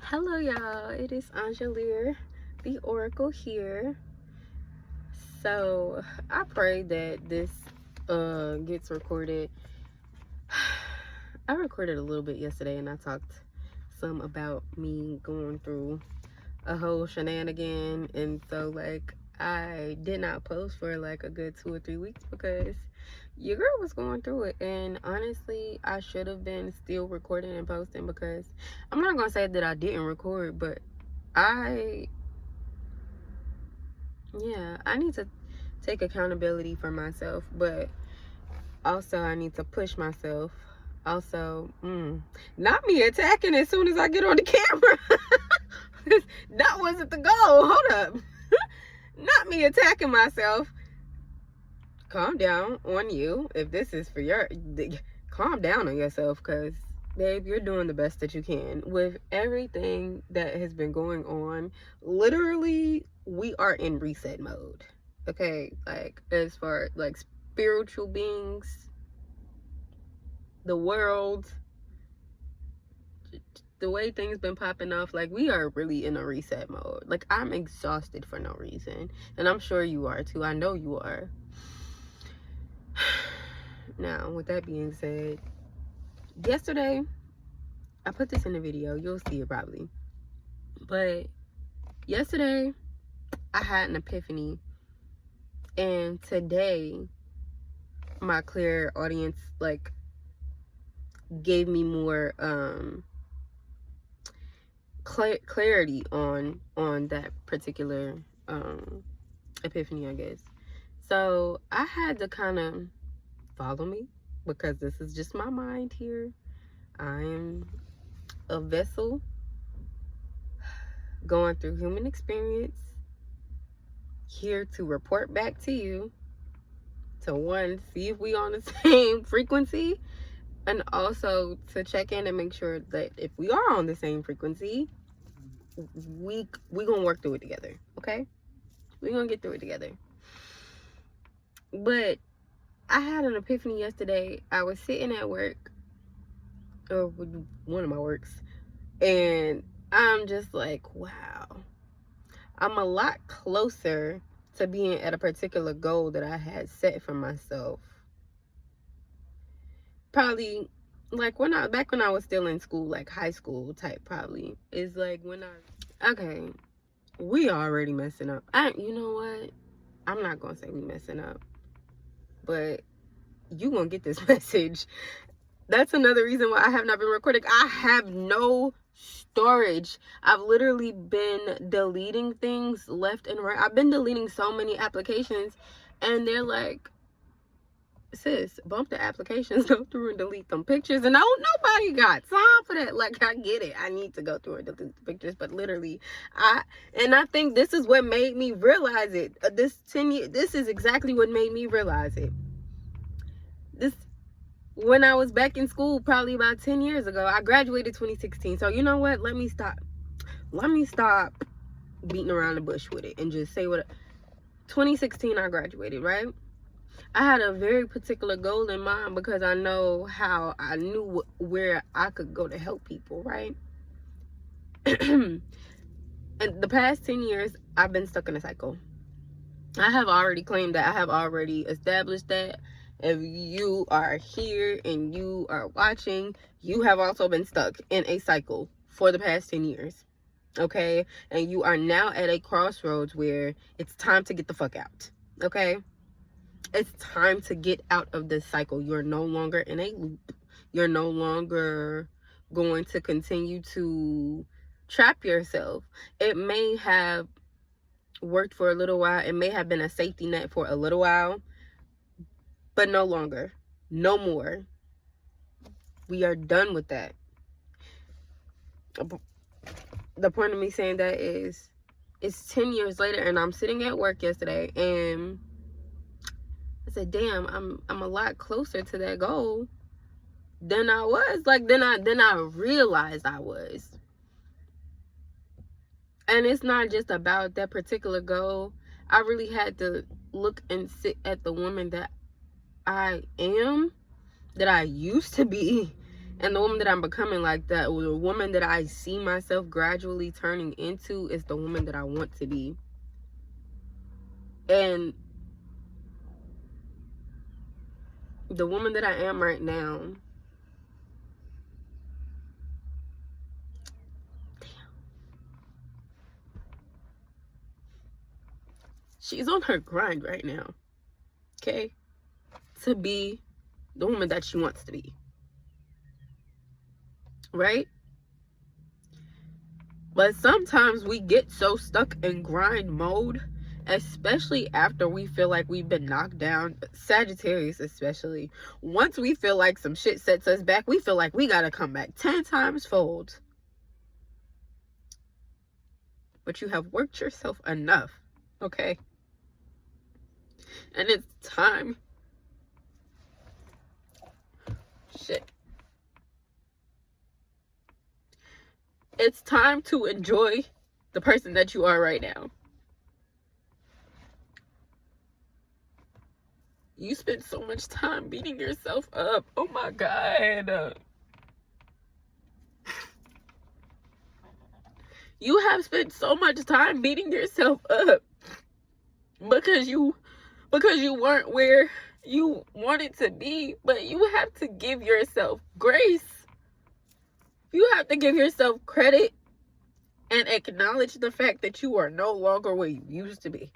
Hello, y'all. It is Angelier, the Oracle here. So I pray that this gets recorded. I recorded a little bit yesterday, and I talked some about me going through a whole shenanigan, and so I did not post for like a good 2 or 3 weeks because your girl was going through it. And honestly, I should have been still recording and posting, because I'm not gonna say that I didn't record, but I need to take accountability for myself, but also I need to push myself. Also, not me attacking as soon as I get on the camera. That wasn't the goal. Hold up. Not me attacking myself. Calm down on you. If this is for calm down on yourself, because babe, you're doing the best that you can with everything that has been going on. Literally, we are in reset mode. Okay, like as far like spiritual beings, the world, the way things been popping off, like we are really in a reset mode. Like I'm exhausted for no reason, and I'm sure you are too. I know you are. Now, with that being said, yesterday I put this in the video, you'll see it probably, but yesterday I had an epiphany, and today my clear audience like gave me more clarity on that particular epiphany, I guess. So I had to kind of follow me, because this is just my mind here. I am a vessel going through human experience, here to report back to you, to one, see if we on the same frequency, and also to check in and make sure that if we are on the same frequency, we gonna work through it together. Okay, we gonna get through it together. But I had an epiphany yesterday. I was sitting at work, or one of my works, and I'm just like, wow, I'm a lot closer to being at a particular goal that I had set for myself. Probably like back when I was still in school, like high school type, probably is like when okay, we already messing up. You know what? I'm not gonna say we messing up, but you gonna get this message. That's another reason why I have not been recording. I have no storage. I've literally been deleting things left and right. I've been deleting so many applications, and they're like, sis, bump the applications, go through and delete them pictures. And nobody got time for that. Like, I get it, I need to go through and delete the pictures, but literally I think this is what made me realize it. This is exactly what made me realize it. When I was back in school, probably about 10 years ago, I graduated 2016. So you know what? Let me stop beating around the bush with it and just say 2016 I graduated, right? I had a very particular goal in mind, because I knew where I could go to help people, right? And the past 10 years, I've been stuck in a cycle. I have already claimed that. I have already established that. If you are here and you are watching, you have also been stuck in a cycle for the past 10 years. Okay? And you are now at a crossroads where it's time to get the fuck out. Okay? It's time to get out of this cycle. You're no longer in a loop. You're no longer going to continue to trap yourself. It may have worked for a little while. It may have been a safety net for a little while. But no longer. No more. We are done with that. The point of me saying that is, it's 10 years later, and I'm sitting at work yesterday, and I said, damn, I'm a lot closer to that goal than I was. Like, then I realized I was. And it's not just about that particular goal. I really had to look and sit at the woman that I am, that I used to be, And the woman that I'm becoming, like that, or the woman that I see myself gradually turning into, is the woman that I want to be. And the woman that I am right now, she's on her grind right now, okay, to be the woman that she wants to be, right? But sometimes we get so stuck in grind mode, especially after we feel like we've been knocked down. Sagittarius especially, once we feel like some shit sets us back, we feel like we gotta come back 10 times fold. But you have worked yourself enough, okay? And it's time. It's time to enjoy the person that you are right now. You spend so much time beating yourself up. Oh my God. You have spent so much time beating yourself up because you weren't where you wanted to be. But you have to give yourself grace. You have to give yourself credit and acknowledge the fact that you are no longer where you used to be.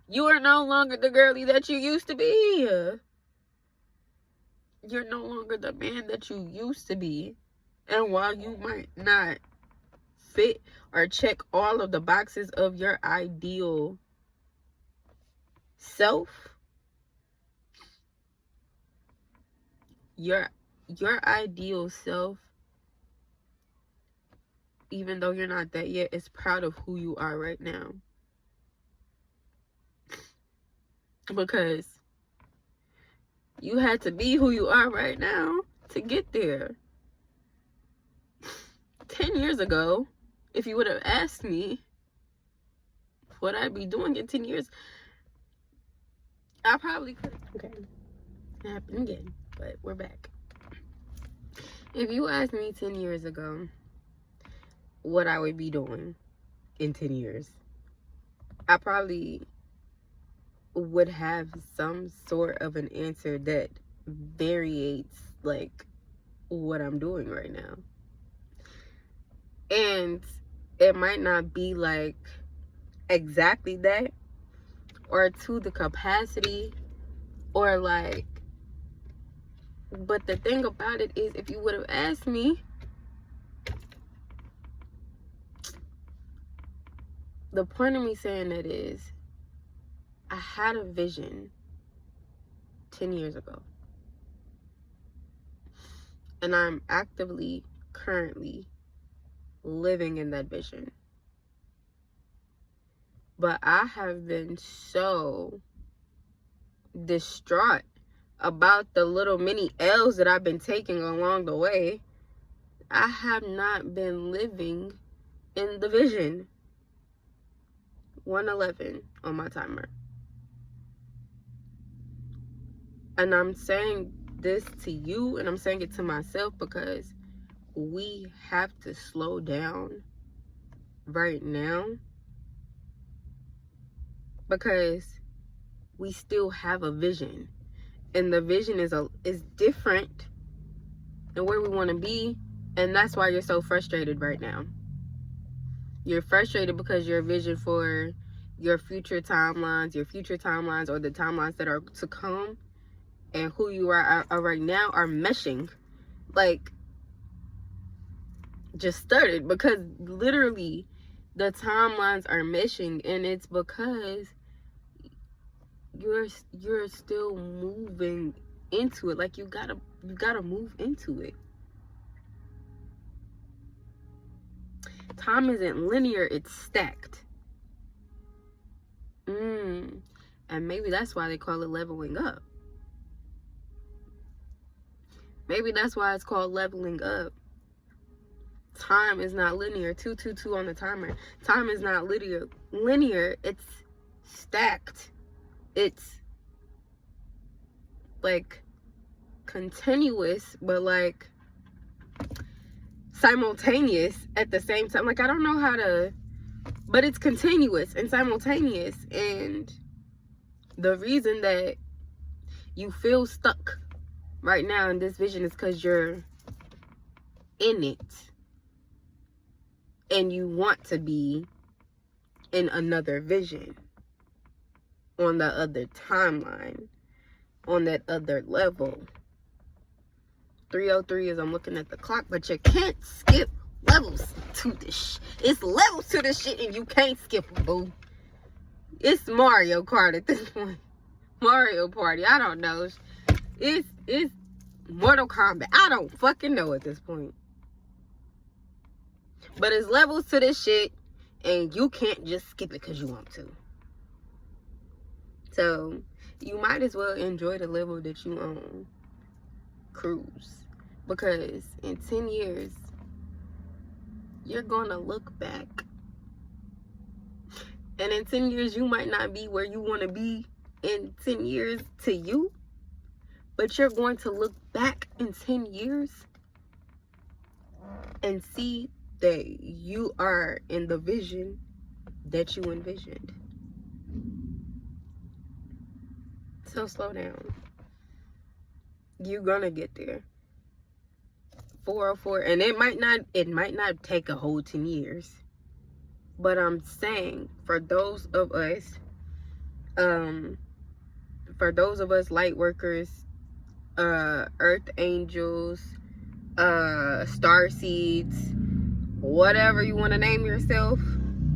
You are no longer the girly that you used to be. You're no longer the man that you used to be. And while you might not fit or check all of the boxes of your ideal self, your ideal self, even though you're not that yet, is proud of who you are right now. Because you had to be who you are right now to get there. 10 years ago, if you would have asked me what I'd be doing in 10 years, I probably could. Okay, it happened again, but we're back. If you asked me 10 years ago what I would be doing in 10 years, I probably would have some sort of an answer that variates like what I'm doing right now. And it might not be like exactly that, or to the capacity, or like, but the thing about it is, if you would have asked me, the point of me saying that is, I had a vision 10 years ago. And I'm actively, currently living in that vision. But I have been so distraught about the little mini L's that I've been taking along the way. I have not been living in the vision. 1:11 on my timer. And I'm saying this to you, and I'm saying it to myself, because we have to slow down right now, because we still have a vision, and the vision is different than where we want to be. And that's why you're so frustrated right now. You're frustrated because your vision for your future timelines, or the timelines that are to come, and who you are right now are meshing. Like, just started, because literally the timelines are meshing, and it's because you're still moving into it. Like, you gotta move into it. Time isn't linear, it's stacked. And maybe that's why they call it leveling up. Maybe that's why it's called leveling up. Time is not linear. 222 on the timer. Time is not linear. It's stacked. It's like continuous, but like simultaneous at the same time. Like, I don't know how to, but it's continuous and simultaneous. And the reason that you feel stuck right now in this vision is because you're in it and you want to be in another vision, on the other timeline, on that other level. 303 is, I'm looking at the clock, but you can't skip levels to this it's levels to this shit, and you can't skip them, boo. It's Mario Kart at this point. Mario Party, I don't know. It's Mortal Kombat. I don't fucking know at this point. But it's levels to this shit, and you can't just skip it because you want to. So you might as well enjoy the level that you own. Cruise. Because in 10 years, you're gonna look back. And in 10 years, you might not be where you want to be in 10 years to you. But you're going to look back in 10 years and see that you are in the vision that you envisioned. So slow down. You're gonna get there. 404, and it might not take a whole 10 years. But I'm saying, for those of us light workers, earth angels, star seeds, whatever you want to name yourself,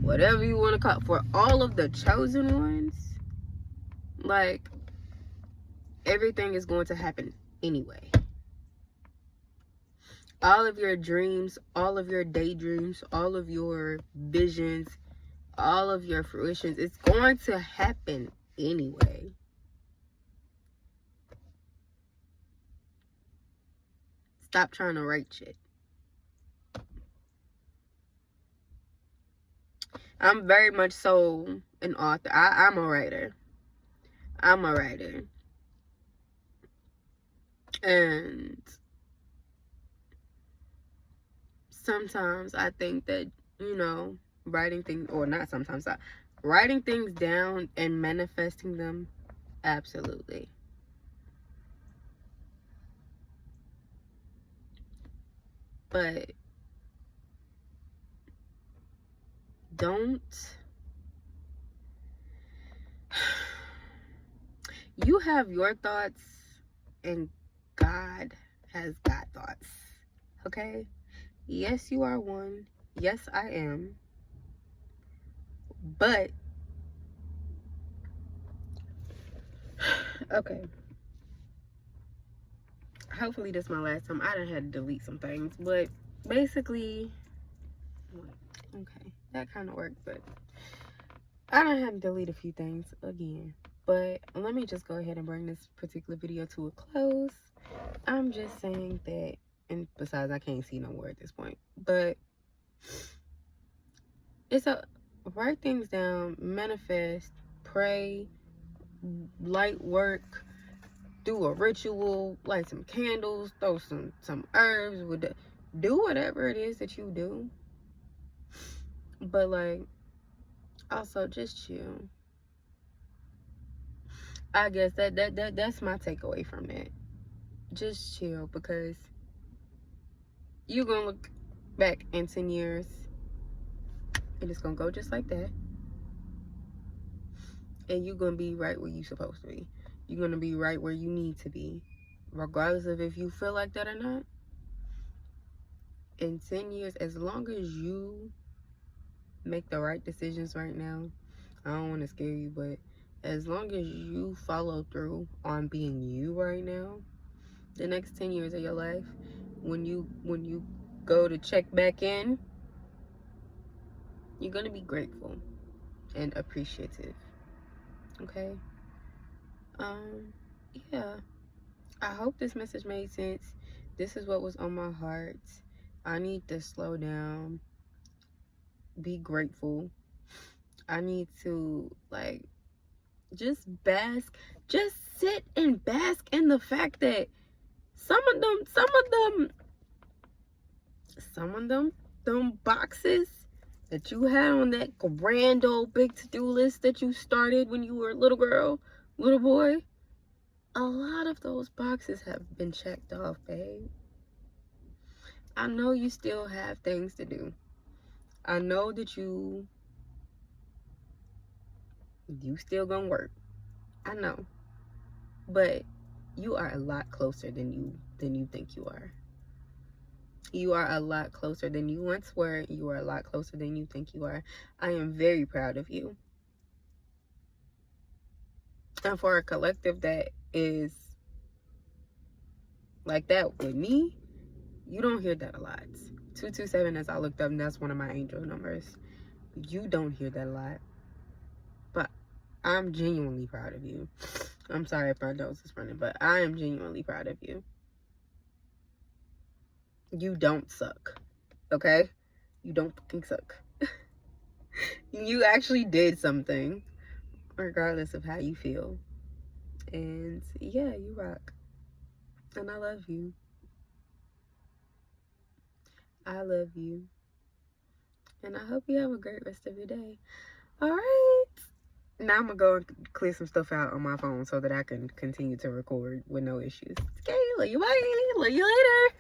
whatever you want to call, for all of the chosen ones, like, everything is going to happen anyway. All of your dreams, all of your daydreams, all of your visions, all of your fruitions, it's going to happen anyway. Stop trying to write shit. I'm very much so an author. I'm a writer. I'm a writer. And sometimes I think that, writing things, or not sometimes, writing things down and manifesting them, absolutely. But you have your thoughts and God has God thoughts. Okay? Yes, you are one. Yes, I am. But okay. Hopefully this is my last time. I done had to delete some things, but basically, okay, that kind of worked, but I done had to delete a few things again. But let me just go ahead and bring this particular video to a close. I'm just saying that, and besides, I can't see no more at this point, but it's write things down, manifest, pray, light work, do a ritual, light some candles, throw some herbs, do whatever it is that you do. But like, also just chill. I guess that's my takeaway from that. Just chill, because you're gonna look back in 10 years and it's gonna go just like that. And you're gonna be right where you're supposed to be. You're gonna be right where you need to be, regardless of if you feel like that or not. In 10 years, as long as you make the right decisions right now, I don't want to scare you, but as long as you follow through on being you right now, the next 10 years of your life, when you go to check back in, you're gonna be grateful and appreciative. Okay? Yeah. I hope this message made sense. This is what was on my heart. I need to slow down, be grateful. I need to, like, just sit and bask in the fact that Some of them boxes that you had on that grand old big to-do list that you started when you were a little girl, little boy, a lot of those boxes have been checked off, babe. I know you still have things to do. I know that you still gonna work. I know. But you are a lot closer than you think you are. You are a lot closer than you once were. You are a lot closer than you think you are. I am very proud of you. And for a collective that is like that with me, you don't hear that a lot. 227, as I looked up, and that's one of my angel numbers. You don't hear that a lot. But I'm genuinely proud of you. I'm sorry if my nose is running, but I am genuinely proud of you. You don't suck. Okay? You don't fucking suck. You actually did something, regardless of how you feel. And yeah, you rock. And I love you. I love you. And I hope you have a great rest of your day. All right. Now I'm going to go and clear some stuff out on my phone so that I can continue to record with no issues. Okay, love you, bye. Love you later.